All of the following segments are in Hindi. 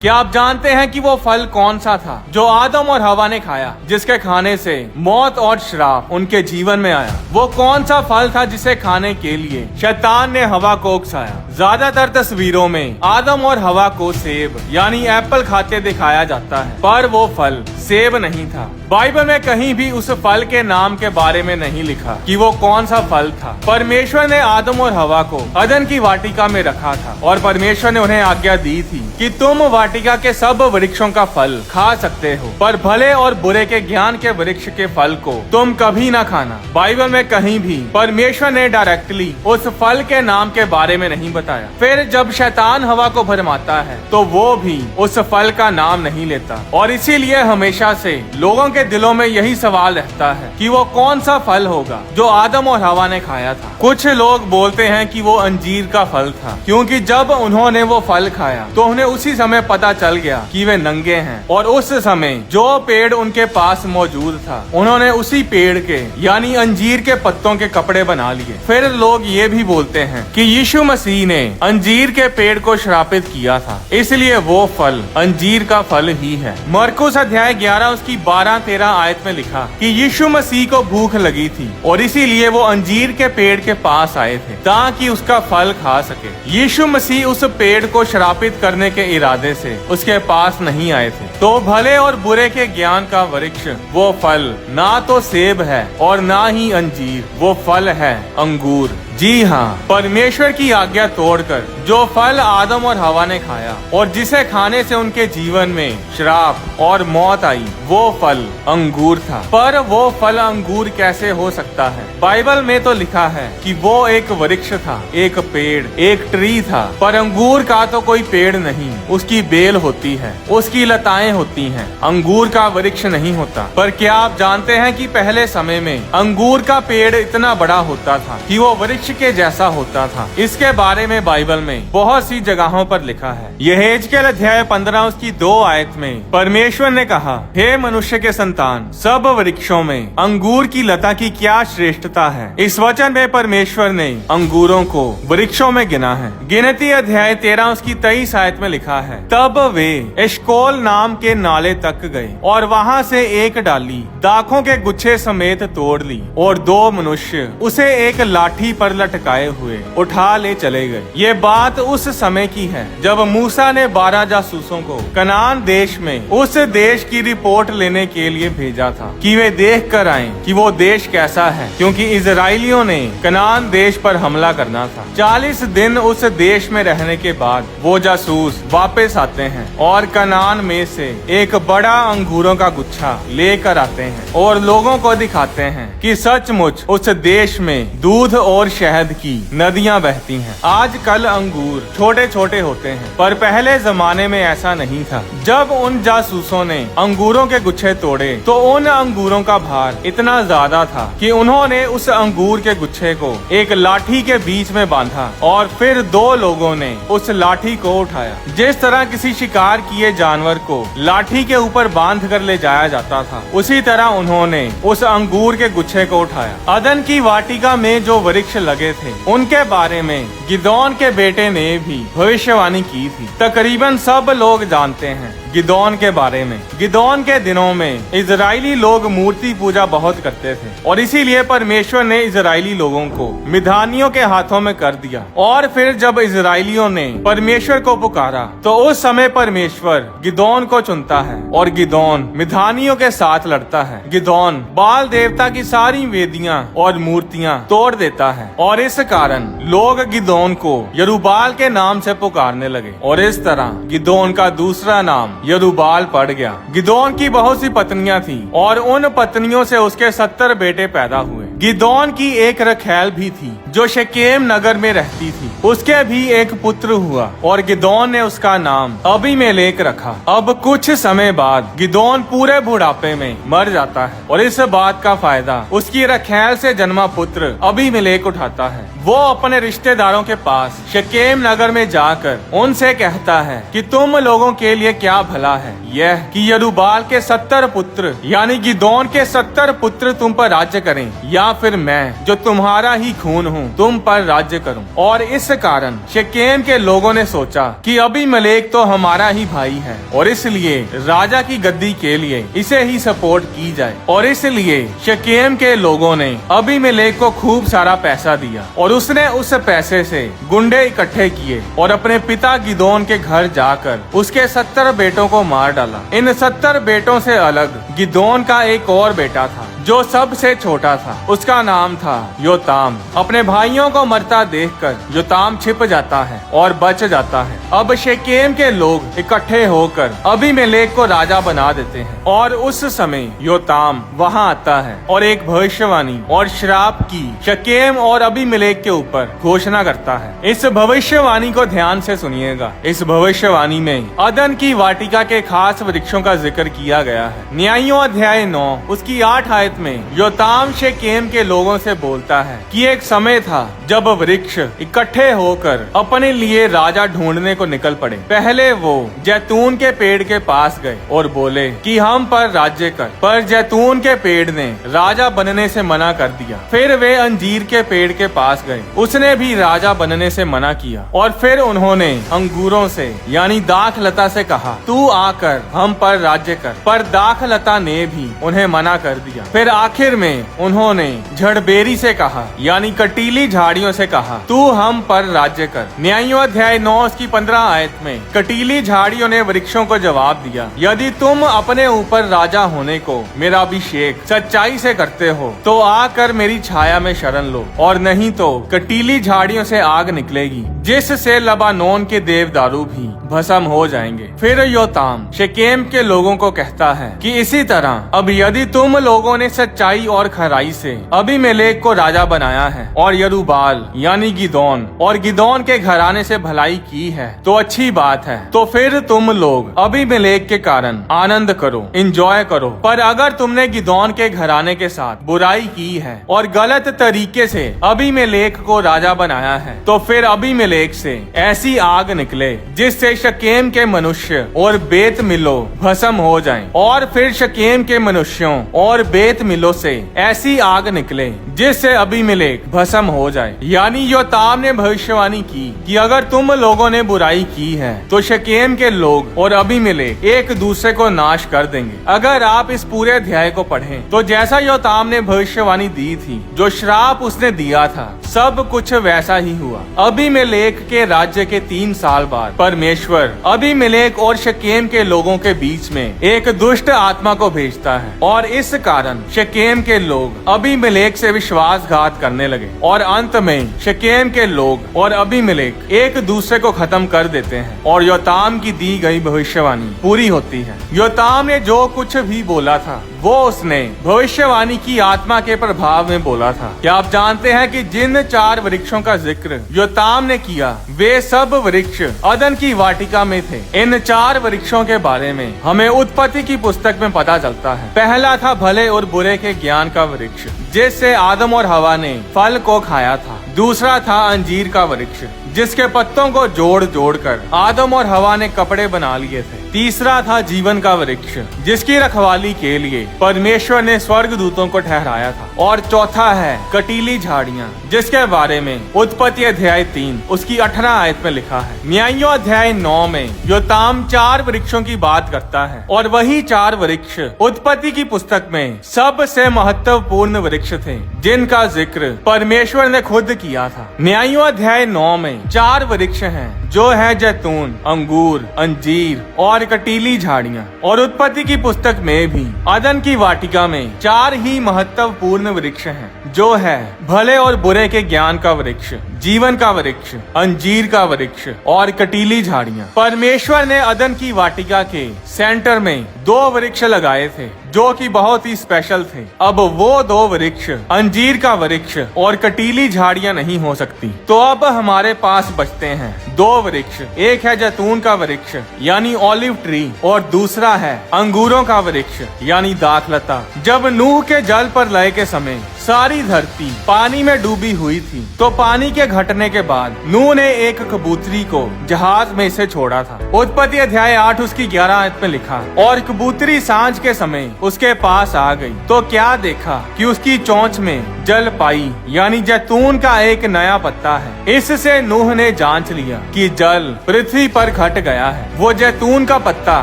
क्या आप जानते हैं कि वो फल कौन सा था जो आदम और हवा ने खाया, जिसके खाने से मौत और श्राप उनके जीवन में आया? वो कौन सा फल था जिसे खाने के लिए शैतान ने हवा को उकसाया? ज्यादातर तस्वीरों में आदम और हवा को सेब यानी एप्पल खाते दिखाया जाता है, पर वो फल सेब नहीं था। बाइबल में कहीं भी उस फल के नाम के बारे में नहीं लिखा कि वो कौन सा फल था। परमेश्वर ने आदम और हवा को अदन की वाटिका में रखा था और परमेश्वर ने उन्हें आज्ञा दी थी कि तुम वाटिका के सब वृक्षों का फल खा सकते हो, पर भले और बुरे के ज्ञान के वृक्ष के फल को तुम कभी ना खाना। बाइबल में कहीं भी परमेश्वर ने डायरेक्टली उस फल के नाम के बारे में नहीं बताया। फिर जब शैतान हवा को भरमाता है तो वो भी उस फल का नाम नहीं लेता, और इसीलिए हमेशा से लोगों के दिलों में यही सवाल रहता है कि वो कौन सा फल होगा जो आदम और हवा ने खाया था। कुछ लोग बोलते हैं कि वो अंजीर का फल था, क्योंकि जब उन्होंने वो फल खाया तो उन्हें उसी समय पता चल गया कि वे नंगे हैं, और उस समय जो पेड़ उनके पास मौजूद था उन्होंने उसी पेड़ के यानी अंजीर के पत्तों के कपड़े बना लिए। फिर लोग ये भी बोलते हैं कि यीशु मसीह ने अंजीर के पेड़ को श्रापित किया था, इसलिए वो फल अंजीर का फल ही है। मरकुस अध्याय 11 उसकी 12-13 आयत में लिखा कि यीशु मसीह को भूख लगी थी और इसीलिए वो अंजीर के पेड़ के पास आए थे ताकि उसका फल खा सके। यीशु मसीह उस पेड़ को श्रापित करने के इरादे से उसके पास नहीं आए थे। तो भले और बुरे के ज्ञान का वृक्ष वो फल ना तो सेब है और ना ही अंजीर, वो फल है अंगूर। जी हाँ, परमेश्वर की आज्ञा तोड़कर जो फल आदम और हवा ने खाया और जिसे खाने से उनके जीवन में श्राप और मौत आई, वो फल अंगूर था। पर वो फल अंगूर कैसे हो सकता है? बाइबल में तो लिखा है कि वो एक वृक्ष था, एक पेड़, एक ट्री था, पर अंगूर का तो कोई पेड़ नहीं, उसकी बेल होती है, उसकी लताएं होती हैं, अंगूर का वृक्ष नहीं होता। पर क्या आप जानते हैं कि पहले समय में अंगूर का पेड़ इतना बड़ा होता था कि वो वृक्ष के जैसा होता था? इसके बारे में बाइबल में बहुत सी जगहों पर लिखा है। यहेजकेल अध्याय 15 उसकी 2 आयत में परमेश्वर ने कहा, हे मनुष्य के संतान, सब वृक्षों में अंगूर की लता की क्या श्रेष्ठता है। इस वचन में परमेश्वर ने अंगूरों को वृक्षों में गिना है। गिनती अध्याय 13 उसकी 23 आयत में लिखा है, तब वे एशकोल नाम के नाले तक गए और वहाँ से एक डाली दाखों के गुच्छे समेत तोड़ ली, और 2 मनुष्य उसे एक लाठी पर लटकाए हुए उठा ले चले गए। ये बात उस समय की है जब मूसा ने 12 जासूसों को कनान देश में उस देश की रिपोर्ट लेने के लिए भेजा था कि वे देख कर आए कि वो देश कैसा है, क्योंकि इजराइलियों ने कनान देश पर हमला करना था। 40 दिन उस देश में रहने के बाद वो जासूस वापस आते हैं और कनान में से एक बड़ा अंगूरों का गुच्छा लेकर आते हैं और लोगों को दिखाते हैं कि सचमुच उस देश में दूध और शहद की नदियां बहती हैं। आजकल अंगूर छोटे छोटे होते हैं, पर पहले जमाने में ऐसा नहीं था। जब उन जासूसों ने अंगूरों के गुच्छे तोड़े तो उन अंगूरों का भार इतना ज्यादा था कि उन्होंने उस अंगूर के गुच्छे को एक लाठी के बीच में बांधा और फिर 2 लोगों ने उस लाठी को उठाया। जिस तरह किसी शिकार किए जानवर को लाठी के ऊपर बांध कर ले जाया जाता था, उसी तरह उन्होंने उस अंगूर के गुच्छे को उठाया। अदन की वाटिका में जो वृक्ष लगे थे उनके बारे में गिदोन के बेटे ने भी भविष्यवाणी की थी। तकरीबन सब लोग जानते हैं गिदोन के बारे में। गिदोन के दिनों में इजरायली लोग मूर्ति पूजा बहुत करते थे और इसीलिए परमेश्वर ने इजरायली लोगों को मिधानियों के हाथों में कर दिया। और फिर जब इजरायलियों ने परमेश्वर को पुकारा तो उस समय परमेश्वर गिदोन को चुनता है और गिदोन मिधानियों के साथ लड़ता है। गिदोन बाल देवता की सारी वेदियां और मूर्तियां तोड़ देता है और इस कारण लोग गिदोन को यरूबाल के नाम से पुकारने लगे और इस तरह गिदोन का दूसरा नाम यरूबाल पड़ गया। गिदोन की बहुत सी पत्नियां थी और उन पत्नियों से उसके 70 बेटे पैदा हुए। गिदोन की एक रखैल भी थी जो शेकेम नगर में रहती थी, उसके भी एक पुत्र हुआ और गिदोन ने उसका नाम अबीमेलेक रखा। अब कुछ समय बाद गिदोन पूरे बुढ़ापे में मर जाता है और इस बात का फायदा उसकी रखैल से जन्मा पुत्र अबीमेलेक उठाता है। वो अपने रिश्तेदारों के पास शेकेम नगर में जाकर उनसे कहता है कि तुम लोगों के लिए क्या भला है यह कि यरूबाल के 70 पुत्र यानी गिदोन के 70 पुत्र तुम पर राज्य करें, या या फिर मैं जो तुम्हारा ही खून हूँ तुम पर राज्य करूँ। और इस कारण शेकेम के लोगों ने सोचा कि अबीमेलेक तो हमारा ही भाई है और इसलिए राजा की गद्दी के लिए इसे ही सपोर्ट की जाए। और इसलिए शेकेम के लोगों ने अबीमेलेक को खूब सारा पैसा दिया और उसने उस पैसे से गुंडे इकट्ठे किए और अपने पिता गिदोन के घर जाकर उसके 70 बेटों को मार डाला। इन 70 बेटों से अलग गिदोन का एक और बेटा था जो सबसे छोटा था। उसका नाम था योताम। अपने भाइयों को मरता देखकर योताम छिप जाता है और बच जाता है। अब शेकेम के लोग इकट्ठे होकर अबीमेलेक को राजा बना देते हैं और उस समय योताम वहां आता है और एक भविष्यवाणी और श्राप की शेकेम और अबीमेलेक के ऊपर घोषणा करता है। इस भविष्यवाणी को ध्यान से सुनिएगा। इस भविष्यवाणी में अदन की वाटिका के खास वृक्षों का जिक्र किया गया है। न्यायों अध्याय 9 उसकी 8 आयत में योताम शेकेम के लोगों से बोलता है कि एक समय था जब वृक्ष इकट्ठे होकर अपने लिए राजा ढूंढने को निकल पड़े। पहले वो जैतून के पेड़ के पास गए और बोले कि हम पर राज्य कर, पर जैतून के पेड़ ने राजा बनने से मना कर दिया। फिर वे अंजीर के पेड़ के पास गए, उसने भी राजा बनने से मना किया। और फिर उन्होंने अंगूरों से यानी दाखलता से कहा तू आकर हम पर राज्य कर, पर दाखलता ने भी उन्हें मना कर दिया। फिर आखिर में उन्होंने झड़बेरी से कहा यानी कटीली झाड़ियों से कहा तू हम पर राज्य कर। न्यायों अध्याय 9 उसकी 15 आयत में कटीली झाड़ियों ने वृक्षों को जवाब दिया यदि तुम अपने ऊपर राजा होने को मेरा अभिषेक सच्चाई से करते हो तो आकर मेरी छाया में शरण लो, और नहीं तो कटीली झाड़ियों से आग निकलेगी जिससे लबानोन के देवदारू भी भस्म हो जाएंगे। फिर योताम शेकेम के लोगों को कहता है कि इसी तरह अब यदि तुम लोगों ने सच्चाई और खराई से अबीमेलेक को राजा बनाया है और यरूबाल यानी गिदोन और गिदोन के घराने से भलाई की है तो अच्छी बात है। तो फिर तुम लोग अबीमेलेक के कारण आनंद करो, एंजॉय करो। पर अगर तुमने गिदोन के घराने के साथ बुराई की है और गलत तरीके से अबीमेलेक को राजा बनाया है तो फिर अबीमेलेक से ऐसी आग निकले जिससे शकेम के मनुष्य और बेत मिलो भस्म हो जाएं। और फिर शकेम के मनुष्यों और बेत मिलो से ऐसी आग निकले जिससे अबीमेलेक भस्म हो जाए। यानी योताम ने भविष्यवाणी की कि अगर तुम लोगों ने बुराई की है तो शकेम के लोग और अबीमेलेक एक दूसरे को नाश कर देंगे। अगर आप इस पूरे अध्याय को पढ़ें तो जैसा योताम ने भविष्यवाणी दी थी, जो श्राप उसने दिया था, सब कुछ वैसा ही हुआ। अबीमेलेक के राज्य के 3 साल बाद परमेश्वर अबीमेलेक और शकेम के लोगों के बीच में एक दुष्ट आत्मा को भेजता है और इस कारण शकेम के लोग अबीमेलेक से विश्वासघात करने लगे और अंत में शकेम के लोग और अबीमेलेक एक दूसरे को खत्म कर देते हैं और योताम की दी गई भविष्यवाणी पूरी होती है। योताम ने जो कुछ भी बोला था वो उसने भविष्यवाणी की आत्मा के प्रभाव में बोला था। क्या आप जानते हैं कि जिन 4 वृक्षों का जिक्र योताम ने किया वे सब वृक्ष अदन की वाटिका में थे। इन 4 वृक्षों के बारे में हमें उत्पत्ति की पुस्तक में पता चलता है। पहला था भले और बुरे के ज्ञान का वृक्ष जिससे आदम और हवा ने फल को खाया था। दूसरा था अंजीर का वृक्ष जिसके पत्तों को जोड़ जोड़ कर आदम और हवा ने कपड़े बना लिए थे। तीसरा था जीवन का वृक्ष जिसकी रखवाली के लिए परमेश्वर ने स्वर्गदूतों को ठहराया था। और चौथा है कटीली झाड़ियाँ जिसके बारे में उत्पत्ति अध्याय 3 उसकी 18 आयत में लिखा है। न्यायों अध्याय 9 में योताम 4 वृक्षों की बात करता है और वही 4 वृक्ष उत्पत्ति की पुस्तक में सबसे महत्वपूर्ण वृक्ष थे जिनका जिक्र परमेश्वर ने खुद किया था। न्यायों अध्याय 9 में 4 वृक्ष हैं जो है जैतून, अंगूर, अंजीर और कटीली झाड़ियाँ। और उत्पत्ति की पुस्तक में भी अदन की वाटिका में 4 ही महत्वपूर्ण वृक्ष हैं जो है भले और बुरे के ज्ञान का वृक्ष, जीवन का वृक्ष, अंजीर का वृक्ष और कटीली झाड़ियाँ। परमेश्वर ने अदन की वाटिका के सेंटर में 2 वृक्ष लगाए थे जो कि बहुत ही स्पेशल थे। अब वो 2 वृक्ष अंजीर का वृक्ष और कटीली झाड़ियाँ नहीं हो सकती। तो अब हमारे पास बचते हैं 2 वृक्ष। एक है जैतून का वृक्ष यानी ऑलिव ट्री और दूसरा है अंगूरों का वृक्ष यानी दाखलता। जब नूह के जल पर लय के समय सारी धरती पानी में डूबी हुई थी। तो पानी के घटने के बाद नूह ने एक कबूतरी को जहाज में से छोड़ा था। उत्पत्ति अध्याय 8 उसकी 11 आयत में लिखा, और कबूतरी सांझ के समय उसके पास आ गई तो क्या देखा कि उसकी चोंच में जल पाई, यानी जैतून का एक नया पत्ता है। इससे नूह ने जांच लिया कि जल पृथ्वी पर घट गया है। वो जैतून का पत्ता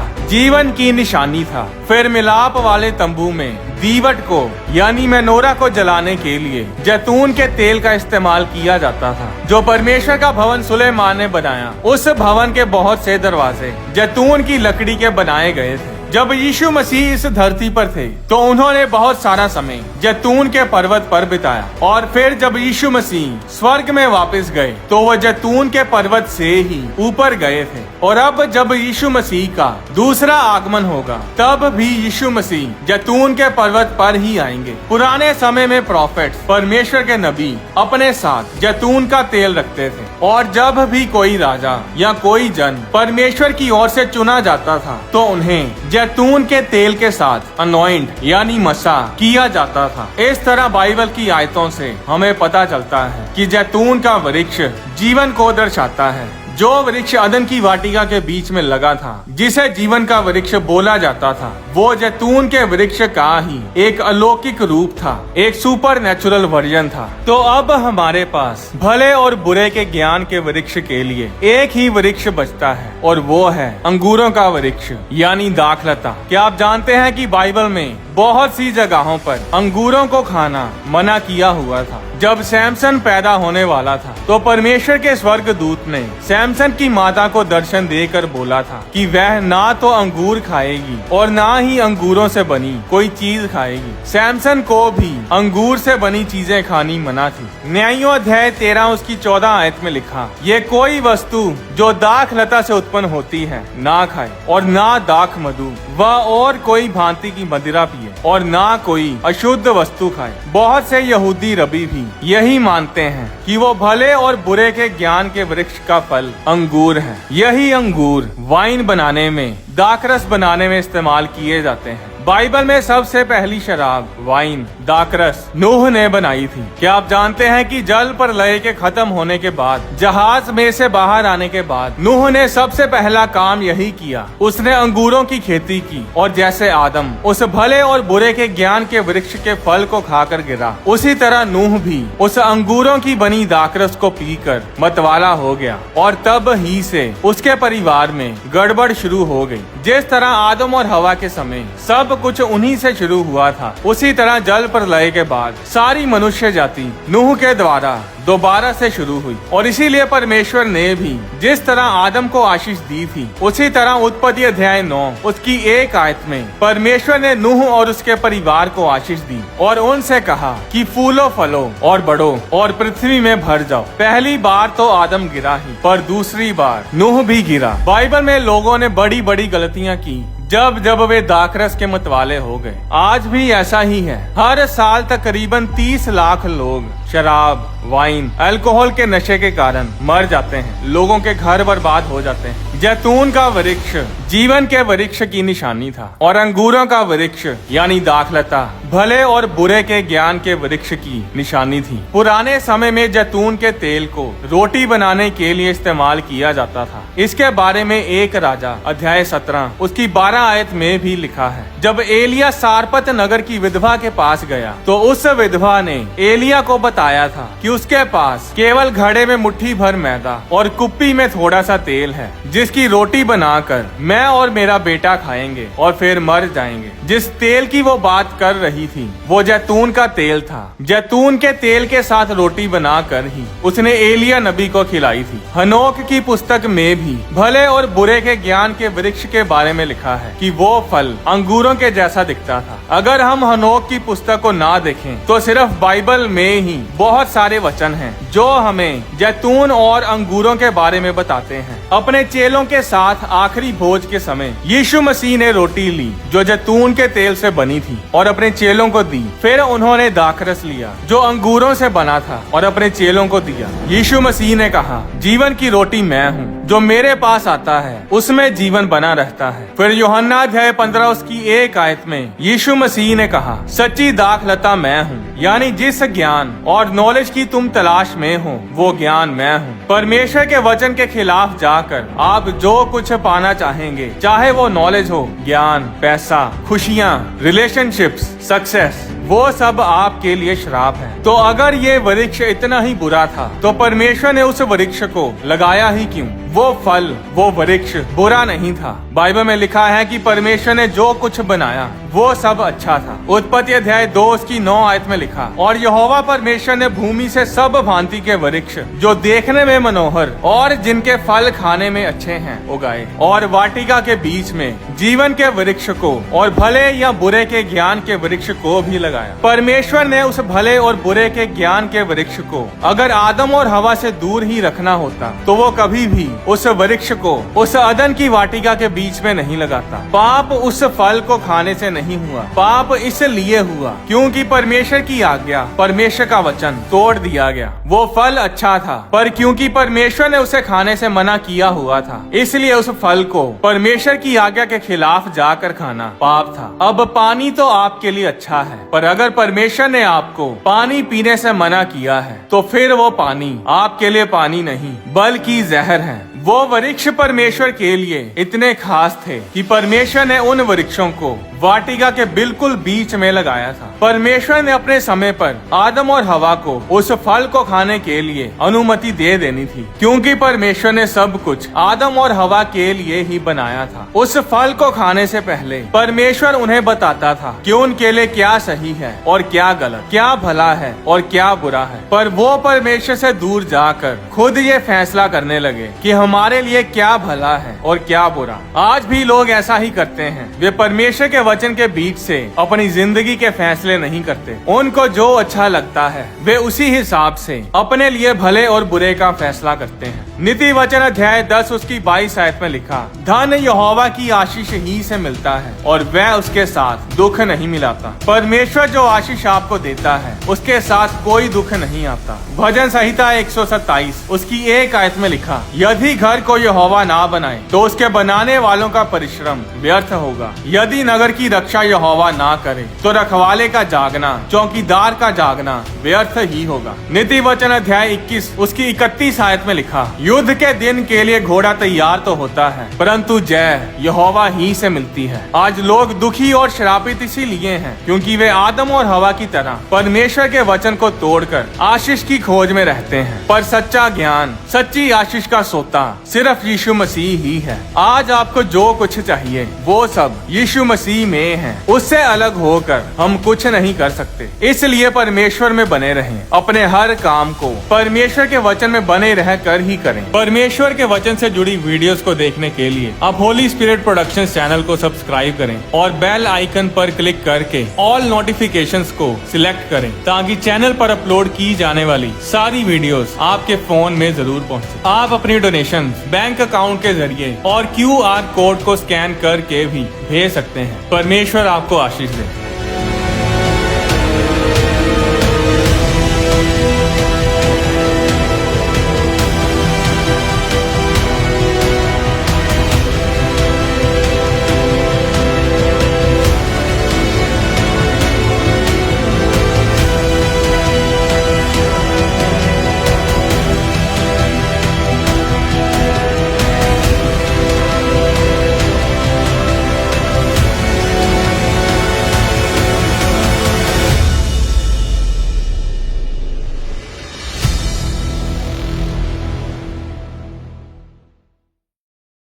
जीवन की निशानी था। फिर मिलाप वाले तंबू में दीवट को यानी मेनोरा को जलाने के लिए जैतून के तेल का इस्तेमाल किया जाता था, जो परमेश्वर का भवन सुलेमान ने बनाया। उस भवन के बहुत से दरवाजे जैतून की लकड़ी के बनाए गए थे। जब यीशु मसीह इस धरती पर थे तो उन्होंने बहुत सारा समय जैतून के पर्वत पर बिताया, और फिर जब यीशु मसीह स्वर्ग में वापस गए तो वह जैतून के पर्वत से ही ऊपर गए थे। और अब जब यीशु मसीह का दूसरा आगमन होगा तब भी यीशु मसीह जैतून के पर्वत पर ही आएंगे। पुराने समय में प्रोफेट्स, परमेश्वर के नबी, अपने साथ जैतून का तेल रखते थे, और जब भी कोई राजा या कोई जन परमेश्वर की ओर से चुना जाता था तो उन्हें जैतून के तेल के साथ अनॉइंट यानी मसा किया जाता था। इस तरह बाइबल की आयतों से हमें पता चलता है कि जैतून का वृक्ष जीवन को दर्शाता है। जो वृक्ष अदन की वाटिका के बीच में लगा था, जिसे जीवन का वृक्ष बोला जाता था, वो जैतून के वृक्ष का ही एक अलौकिक रूप था, एक सुपर नेचुरल वर्जन था। तो अब हमारे पास भले और बुरे के ज्ञान के वृक्ष के लिए एक ही वृक्ष बचता है, और वो है अंगूरों का वृक्ष यानी दाखलता। क्या आप जानते हैं कि बाइबल में बहुत सी जगहों पर अंगूरों को खाना मना किया हुआ था। जब सैमसन पैदा होने वाला था तो परमेश्वर के स्वर्गदूत ने सैमसन की माता को दर्शन देकर बोला था कि वह ना तो अंगूर खाएगी और ना ही अंगूरों से बनी कोई चीज खाएगी। सैमसन को भी अंगूर से बनी चीजें खानी मना थी। न्यायों अध्याय 13 उसकी 14 आयत में लिखा, ये कोई वस्तु जो दाख लता से उत्पन्न होती है ना खाए, और ना दाख मधु व और कोई भांति की मदिरा पिए, और ना कोई अशुद्ध वस्तु खाए। बहुत से यहूदी रबी भी यही मानते हैं कि वो भले और बुरे के ज्ञान के वृक्ष का फल अंगूर है। यही अंगूर वाइन बनाने में, दाखरस बनाने में इस्तेमाल किए जाते हैं। बाइबल में सबसे पहली शराब वाइन दाखरस नूह ने बनाई थी। क्या आप जानते हैं कि जल प्रलय के खत्म होने के बाद, जहाज में से बाहर आने के बाद नूह ने सबसे पहला काम यही किया, उसने अंगूरों की खेती की। और जैसे आदम उस भले और बुरे के ज्ञान के वृक्ष के फल को खाकर गिरा, उसी तरह नूह भी उस अंगूरों की बनी दाखरस को पीकर मतवाला हो गया, और तब ही से उसके परिवार में गड़बड़ शुरू हो गई। जिस तरह आदम और हवा के समय सब कुछ उन्हीं से शुरू हुआ था, उसी तरह जल प्रलय के बाद सारी मनुष्य जाति नूह के द्वारा दोबारा से शुरू हुई। और इसीलिए परमेश्वर ने भी जिस तरह आदम को आशीष दी थी, उसी तरह उत्पत्ति अध्याय 9 उसकी 1 आयत में परमेश्वर ने नूह और उसके परिवार को आशीष दी और उनसे कहा कि फूलो फलो और बढ़ो और पृथ्वी में भर जाओ। पहली बार तो आदम गिरा ही, पर दूसरी बार नूह भी गिरा। बाइबल में लोगों ने बड़ी बड़ी गलतियां की जब जब वे दाखरस के मतवाले हो गए। आज भी ऐसा ही है। हर साल तकरीबन 30 लाख लोग शराब, वाइन, अल्कोहल के नशे के कारण मर जाते हैं। लोगों के घर बर्बाद हो जाते हैं। जैतून का वृक्ष जीवन के वृक्ष की निशानी था, और अंगूरों का वृक्ष यानी दाखलता भले और बुरे के ज्ञान के वृक्ष की निशानी थी। पुराने समय में जैतून के तेल को रोटी बनाने के लिए इस्तेमाल किया जाता था। इसके बारे में 1 राजा अध्याय 17 उसकी 12 आयत में भी लिखा है। जब एलिया सारपत नगर की विधवा के पास गया तो उस विधवा ने एलिया को बताया था कि उसके पास केवल घड़े में मुट्ठी भर मैदा और कुप्पी में थोड़ा सा तेल है, जिसकी रोटी बनाकर मैं और मेरा बेटा खाएंगे और फिर मर जाएंगे। जिस तेल की वो बात कर रही थी वो जैतून का तेल था। जैतून के तेल के साथ रोटी बनाकर ही उसने एलिया नबी को खिलाई थी। हनोक की पुस्तक में भी भले और बुरे के ज्ञान के वृक्ष के बारे में लिखा है कि वो फल अंगूरों के जैसा दिखता था। अगर हम हनोक की पुस्तक को ना देखें तो सिर्फ बाइबल में ही बहुत सारे वचन हैं जो हमें जैतून और अंगूरों के बारे में बताते हैं। अपने चेलों के साथ आखिरी भोज के समय यीशु मसीह ने रोटी ली जो जैतून के तेल से बनी थी और अपने चेलों को दी। फिर उन्होंने दाखरस लिया जो अंगूरों से बना था और अपने चेलों को दिया। यीशु मसीह ने कहा, जीवन की रोटी मैं हूँ, जो मेरे पास आता है उसमें जीवन बना रहता है। फिर यूहन्ना अध्याय 15 उसकी 1 आयत में यीशु मसीह ने कहा, सच्ची दाखलता मैं हूँ, यानी जिस ज्ञान और नॉलेज की तुम तलाश में हो वो ज्ञान मैं हूँ। परमेश्वर के वचन के खिलाफ जाकर आप जो कुछ पाना चाहेंगे, चाहे वो नॉलेज हो, ज्ञान, पैसा, खुशियाँ, रिलेशनशिप्स, सक्सेस, वो सब आपके लिए श्राप है। तो अगर ये वृक्ष इतना ही बुरा था तो परमेश्वर ने उस वृक्ष को लगाया ही क्यों? वो फल, वो वृक्ष बुरा नहीं था। बाइबल में लिखा है कि परमेश्वर ने जो कुछ बनाया वो सब अच्छा था। उत्पत्ति अध्याय 2 उसकी 9 आयत में लिखा, और यहोवा परमेश्वर ने भूमि से सब भांति के वृक्ष जो देखने में मनोहर और जिनके फल खाने में अच्छे हैं उगाए, और वाटिका के बीच में जीवन के वृक्ष को और भले या बुरे के ज्ञान के वृक्ष को भी लगाया। परमेश्वर ने उस भले और बुरे के ज्ञान के वृक्ष को अगर आदम और हवा से दूर ही रखना होता तो वो कभी भी उस वृक्ष को उस अदन की वाटिका के बीच में नहीं लगाता। पाप उस फल को खाने से नहीं हुआ, पाप इसलिए हुआ क्योंकि परमेश्वर की आज्ञा, परमेश्वर का वचन तोड़ दिया गया। वो फल अच्छा था पर क्योंकि परमेश्वर ने उसे खाने से मना किया हुआ था, इसलिए उस फल को परमेश्वर की आज्ञा के खिलाफ जाकर खाना पाप था। अब पानी तो आपके लिए अच्छा है, पर अगर परमेश्वर ने आपको पानी पीने से मना किया है तो फिर वो पानी आपके लिए पानी नहीं बल्कि जहर है। वो वृक्ष परमेश्वर के लिए इतने खास थे कि परमेश्वर ने उन वृक्षों को वाटिका के बिल्कुल बीच में लगाया था। परमेश्वर ने अपने समय पर आदम और हवा को उस फल को खाने के लिए अनुमति दे देनी थी, क्योंकि परमेश्वर ने सब कुछ आदम और हवा के लिए ही बनाया था। उस फल को खाने से पहले परमेश्वर उन्हें बताता था कि उनके लिए क्या सही है और क्या गलत, क्या भला है और क्या बुरा है। पर वो परमेश्वर से दूर जाकर खुद ये फैसला करने लगे कि हमारे लिए क्या भला है और क्या बुरा। आज भी लोग ऐसा ही करते हैं। वे परमेश्वर के वचन के बीच से अपनी जिंदगी के फैसले नहीं करते। उनको जो अच्छा लगता है वे उसी हिसाब से अपने लिए भले और बुरे का फैसला करते हैं। नीति वचन अध्याय 10 उसकी 22 आयत में लिखा, धन यहोवा की आशीष ही से मिलता है और वह उसके साथ दुख नहीं मिलाता। परमेश्वर जो आशीष आपको देता है उसके साथ कोई दुख नहीं आता। भजन संहिता 127 उसकी 1 आयत में लिखा, यदि घर को यहोवा ना बनाए तो उसके बनाने वालों का परिश्रम व्यर्थ होगा। यदि नगर की रक्षा यहोवा ना करे तो रखवाले का जागना, चौकीदार का जागना व्यर्थ ही होगा। नीति वचन अध्याय 21 उसकी 31 आयत में लिखा, युद्ध के दिन के लिए घोड़ा तैयार तो होता है परंतु जय यहोवा ही से मिलती है। आज लोग दुखी और श्रापित इसीलिए हैं क्योंकि वे आदम और हवा की तरह परमेश्वर के वचन को तोड़कर आशीष की खोज में रहते हैं। पर सच्चा ज्ञान, सच्ची आशीष का सोता सिर्फ यीशु मसीह ही है। आज आपको जो कुछ चाहिए वो सब यीशु मसीह में है। उससे अलग होकर हम कुछ नहीं कर सकते। इसलिए परमेश्वर में बने रहें। अपने हर काम को परमेश्वर के वचन में बने रह कर ही करें। परमेश्वर के वचन से जुड़ी वीडियोस को देखने के लिए आप होली स्पिरिट प्रोडक्शंस चैनल को सब्सक्राइब करें और बेल आइकन पर क्लिक करके ऑल नोटिफिकेशंस को सिलेक्ट करें ताकि चैनल पर अपलोड की जाने वाली सारी वीडियोस आपके फोन में जरूर पहुंचे। आप अपनी डोनेशन बैंक अकाउंट के जरिए और QR कोड को स्कैन करके भी भेज सकते हैं। परमेश्वर आपको आशीष दे।